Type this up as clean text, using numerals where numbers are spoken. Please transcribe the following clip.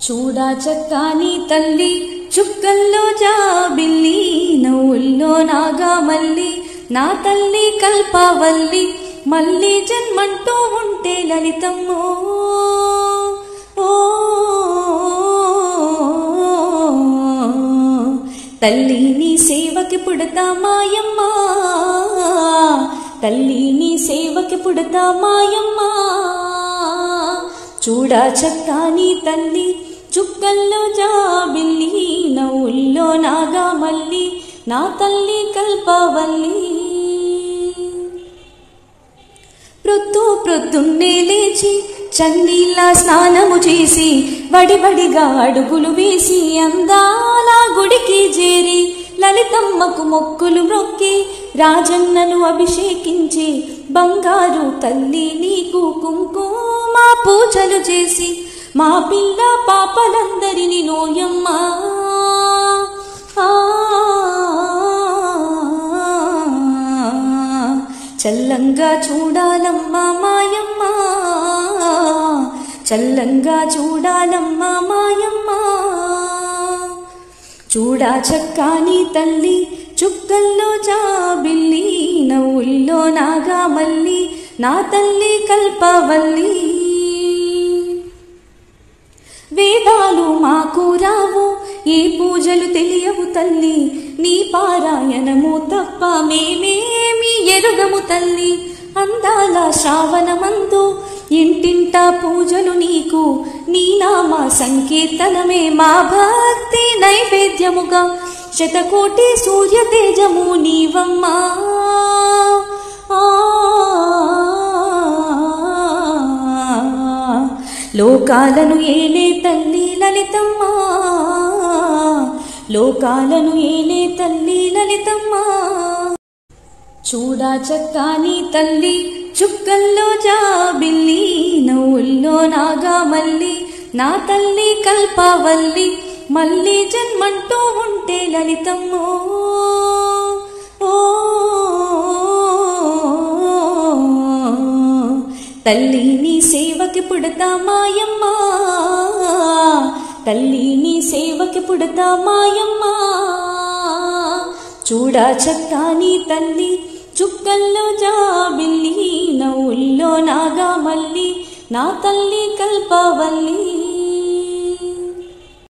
చూడా చక్కాని తల్లి చుక్కల్లో జాబిల్లి నవ్వుల్లో నాగామల్లి నా తల్లి కల్పవల్లి మళ్ళీ జన్మంటూ ఉంటే లలితమ్మో ఓ తల్లి నీ సేవకి పుడతా మాయమ్మ తల్లి నీ సేవకి పుడతా మాయమ్మ చూడా చక్కాని తల్లి చుక్కల్లో జాబిల్లి నవ్వుల్లో నాగామల్లి నా తల్లి కల్పవల్లి ప్రొద్దున్నే లేచి చన్నీళ్ళ స్నానము చేసి వడివడిగా అడుగులు వేసి అందాల గుడికి చేరి లలితమ్మకు మొక్కులు మొక్కి రాజన్నను అభిషేకించి బంగారు తల్లి నీకు కుంకుమ పూజలు చేసి మా పిల్ల పాపలందరిని నోయమ్మ చల్లంగా చూడాలమ్మ మాయమ్మ చల్లంగా చూడాలమ్మ మాయమ్మ చూడా చక్కాని తల్లి చుక్కల్లో జాబిల్లి నవ్వుల్లో నాగామల్లి నా తల్లి కల్పవల్లి వేదాలు మాకు రావు ఈ పూజలు తెలియవు తల్లి నీ పారాయణము తప్ప మేమేమి ఎరుగము తల్లి అందాల శ్రావణమందు ఇంటింటా పూజలు నీకు నీ నామ సంకీర్తనమే మా భక్తి నైవేద్యముగా శతకోటి సూర్య తేజము నీవమ్మా లోకాలను ఏలే తల్లి లలితమ్మ లోకాలను ఏలే తల్లి లలితమ్మ చూడా చక్కాని తల్లి చుక్కల్లో జాబిల్లి నవ్వుల్లో నాగామల్లి నా తల్లి కల్పవల్లి మళ్ళీ జన్మంటూ ఉంటే లలితమ్మో ఓ తల్లి నీ సేవకి పుడతా మాయమ్మ తల్లి నీ సేవకి పుడతా మాయమ్మ చూడా చక్కాని తల్లి చుక్కల్లో జాబిల్లి నవ్వుల్లో నాగామల్లి నా తల్లి కల్పవల్లి